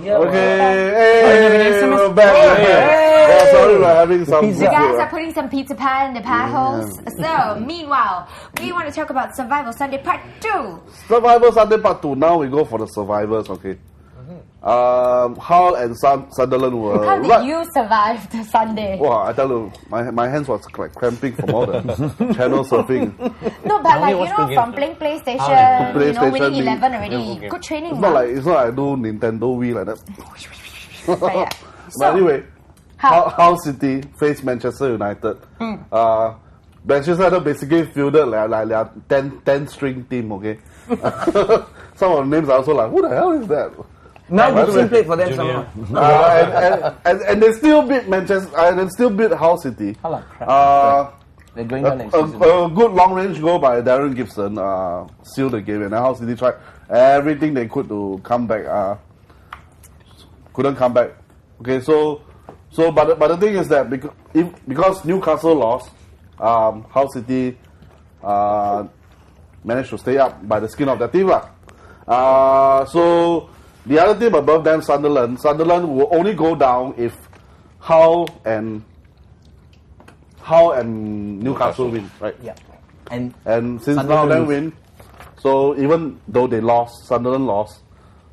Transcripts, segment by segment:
Hey, we're back. Yeah, sorry, we're having some. You guys are putting some pizza pie in the pie holes. So, meanwhile, we want to talk about Survival Sunday Part 2. Survival Sunday Part 2. Now we go for the survivors, okay? Hull and Sunderland were. How did you survive the Sunday? Wow, I tell you, my hands was like cramping from all the channel surfing. No, but like, you know, from playing PlayStation, you know, winning 11 already. Good training. It's not like I do Nintendo Wii like that. But yeah. But anyway, Hull City faced Manchester United. Manchester United basically fielded like a 10-string team, okay? Some of the names are also like, who the hell is that? Now Gibson played for them somehow. And they still beat Manchester, and they still beat Hull City. They're going down next season. A good long-range goal by Darren Gibson sealed the game, and Hull City tried everything they could to come back. Couldn't come back. Okay, but the thing is that because Newcastle lost, Hull City managed to stay up by the skin of their teeth. So the other team above them, Sunderland will only go down if Hull and Newcastle win, right? Yeah. And since now they win, so even though they lost, Sunderland lost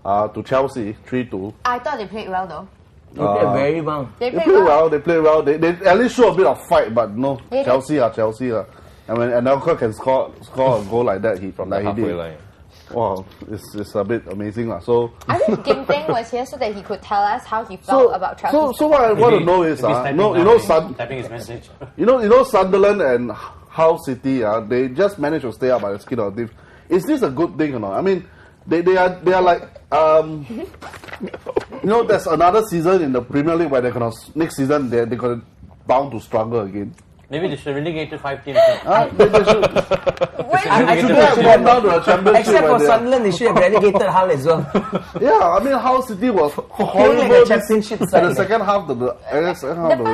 to Chelsea 3-2. I thought they played well though. They played very well. They played well. They play well. They at least show a bit of fight, but no, Chelsea. And when Anelka can score a goal like that, from the halfway line. Wow, it's a bit amazing. So I think Kim Peng was here so that he could tell us how he felt about Chelsea. So what I want to know is, typing his message. You know Sunderland and Hull City, they just managed to stay up by the skin of their teeth. Is this a good thing or not? I mean, they are like you know, there's another season in the Premier League where next season they're gonna bound to struggle again. Maybe they should relegate to 5 teams. They should. I should have gone down to a championship. Except for Sunderland, they should have relegated Hull as well. Yeah, I mean, Hull City was horrible like a championship in side. the second half. The first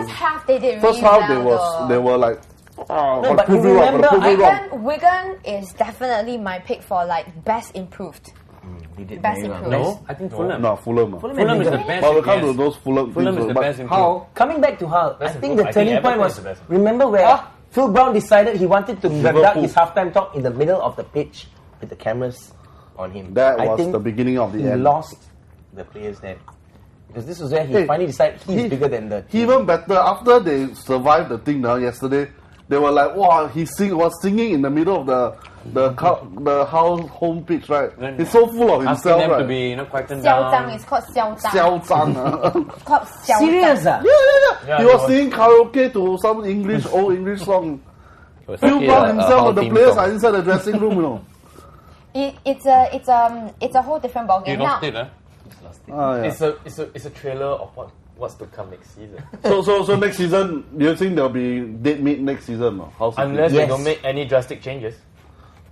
half they did first really half well, they were like. No, but you remember, Wigan is definitely my pick for like best improved. He did Best very well. improved. No, I think Fulham. No, Fulham. Fulham is the best. But we'll come to those Fulham Fulham teams. is the best improved. Hull, coming back to Hull, I think the turning point was, the best. remember where Phil Brown decided he wanted to conduct his halftime talk in the middle of the pitch with the cameras on him. That was the beginning of the end. He lost the players then. Because this was where he finally decided he's bigger than the team. Even better, after they survived the thing yesterday, they were like, wow, he was singing in the middle of the Hull home pitch, right? He's so full of himself, them right? to be, quietened Xiao down. Zhang, it's called Xiao Zhang. Xiao Zhang. It's called Xiao Serious? Zhang. Yeah. He was singing karaoke to some old English song. Phil Brown himself and the players are inside the dressing room, you know. It's a whole different ballgame now. It's a trailer of what's to come next season. So next season, do you think there'll be dead meat next season? Unless they don't make any drastic changes.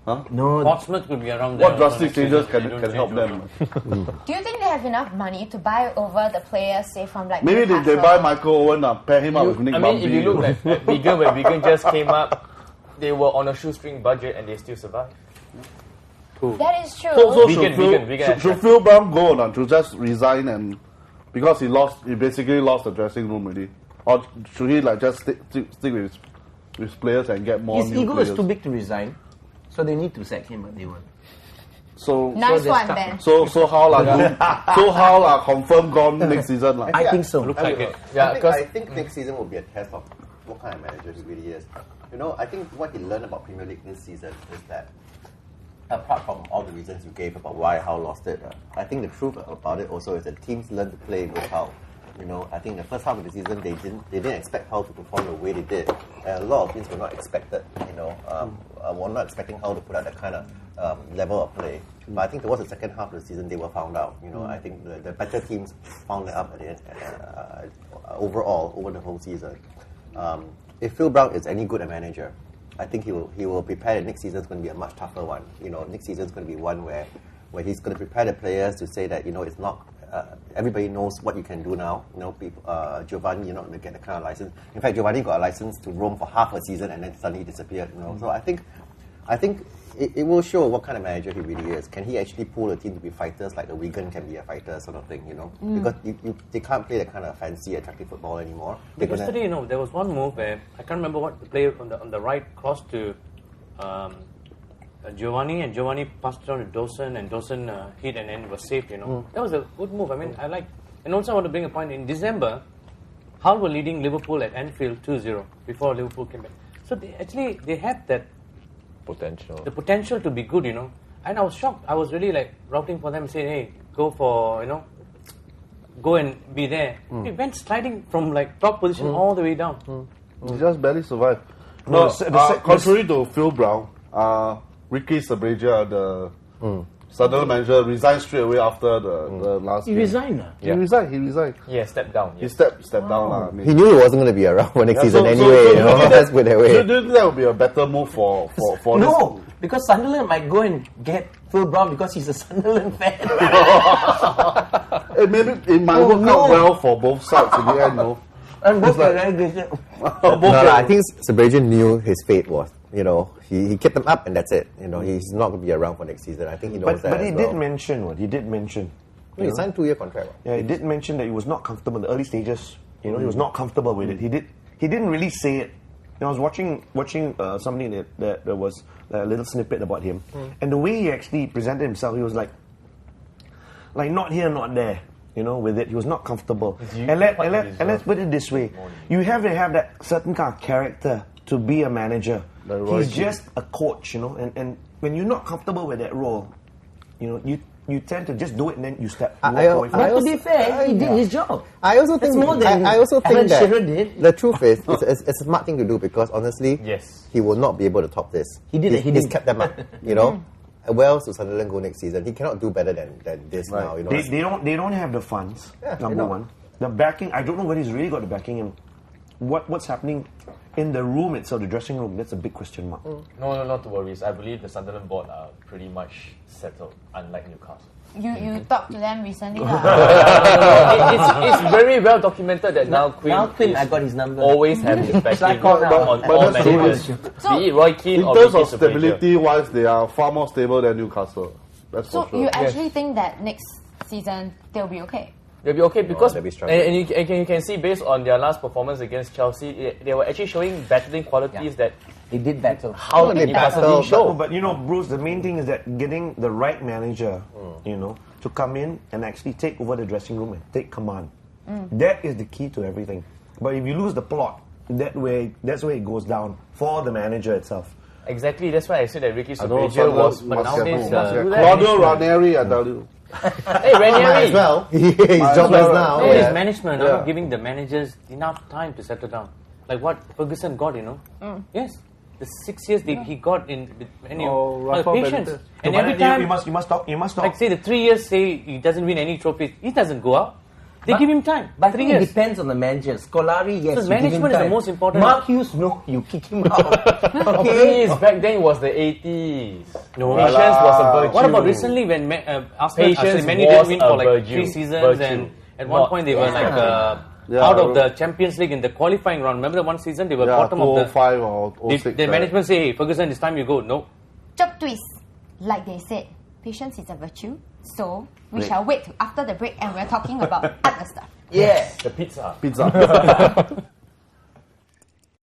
Huh? No. Portsmouth could be around there. What drastic changes can help them? Do you think they have enough money to buy over the players, say from like Maybe they buy Michael Owen and pair him up with Nick Bambi. If you look at Wigan, when Wigan just came up, they were on a shoestring budget and they still survived. That is true. So should Phil Brown go or not? To just resign and because he basically lost the dressing room already, or should he like just stick with his players and get more His new ego players? is too big to resign, so they need to sack him, but they won't. So nice one, Ben. So Hull are confirmed gone next season, like. I think so. Looks like it. I think next season will be a test of what kind of manager he really is. You know, I think what he learned about Premier League this season is that, apart from all the reasons you gave about why Hull lost it, I think the truth about it also is that teams learn to play with Hull. You know, I think the first half of the season they didn't expect Hull to perform the way they did, and a lot of teams were not expected. You know, were not expecting Hull to put out that kind of level of play. But I think towards the second half of the season they were found out. You know, I think the better teams found it up at the end, overall over the whole season. If Phil Brown is any good a manager, I think he will prepare that next season is going to be a much tougher one. You know, next season is going to be one where he's going to prepare the players to say that, you know, it's not everybody knows what you can do now. You know, people, Giovanni, you're not going to get the kind of license. In fact, Giovanni got a license to roam for half a season and then suddenly disappeared. You know, so I think it will show what kind of manager he really is. Can he actually pull a team to be fighters like the Wigan can be a fighter sort of thing, you know? Because they can't play that kind of fancy, attractive football anymore. But yesterday, there was one move where I can't remember what the player on the right crossed to Giovanni, and Giovanni passed it on to Dawson, and Dawson hit and then was saved. That was a good move. I mean, I like. And also, I want to bring a point. In December, Hull were leading Liverpool at Anfield 2-0 before Liverpool came back. So they had that the potential to be good. And I was shocked. I was really like routing for them, saying, "Hey, go for go and be there." They went sliding from like top position all the way down. He just barely survived. No, contrary to Phil Brown, Ricky Sabragia, the Sunderland manager, resigned straight away after the last game. He resigned? He resigned. Yeah, stepped down. He stepped down. I mean. He knew he wasn't going to be around for next season anyway, Let's put it that way. So do you think that would be a better move for No, because Sunderland might go and get Phil Brown because he's a Sunderland fan. Maybe it might work out well for both sides in the end, no? And both are relegation. I think Sabragia knew his fate was, he kept them up and that's it. He's not going to be around for next season. I think he knows that. But he did mention He signed 2-year contract. Yeah, he did mention that he was not comfortable in the early stages. He was not comfortable with it. He didn't really say it. I was watching something that there was a little snippet about him, and the way he actually presented himself, he was like not here, not there. With it, he was not comfortable. And let's put it this way: you have to have that certain kind of character to be a manager. He's just a coach, and when you're not comfortable with that role, you tend to just do it and then you walk away from it. To be fair, he did his job. I also think that Shearer did. the truth is it's a smart thing to do because honestly, Yes. he will not be able to top this. He did it. He's kept them up. Wales to Sunderland go next season. He cannot do better than this now. They don't have the funds. Number they don't. one, the backing. I don't know whether he's really got the backing. And what's happening in the room itself, the dressing room? That's a big question mark. No, not to worry. I believe the Sunderland board are pretty much settled, unlike Newcastle. You talked to them recently, It's very well documented that now Quinn I got his number. always have his backing call now. on But all that's true. managers. Be it Roy Keane In or terms Ricky of stability-wise, they are far more stable than Newcastle. That's So for sure. you actually think that next season they'll be okay? They'll be okay because they'll be struggling. and you can see based on their last performance against Chelsea, they were actually showing battling qualities that He did battle. how they Newcastle battle, didn't show. But Bruce, the main thing is that getting the right manager, to come in and actually take over the dressing room and take command. That is the key to everything. But if you lose the plot, that's where it goes down for the manager itself. Exactly, that's why I said that Ricky I know Sabragia was, Sunderland but must nowadays get Claudio Ranieri, I tell you. hey Ranieri, Might as well. He's as jobless well. now. no, Yeah. his management are Yeah. not giving the managers enough time to settle down. Like what Ferguson got, Yes, the 6 years he got in Rafa patience. Benitez. And But every then time, you must stop. like say the 3 years, say he doesn't win any trophies, he doesn't go out. They give him time. But I 3 think it years. depends on the manager. Scolari, yes, So you give him management is the time. most important. Mark Hughes, no, you kick him out. okay. Please, back then it was the 80s. No. Patience was a virtue. What about recently when Arsenal, Patience Man U didn't was win a for like virtue. 3 seasons, Virtue. and at one Not- point they were like Yeah, out of the Champions League in the qualifying round. Remember the one season they were bottom of the. 2005 or The 06. management say, "Hey, Ferguson, it's time you go." No, Job twist. Like they said, patience is a virtue. So we shall wait till after the break and we're talking about other stuff. Yeah. The pizza. Pizza.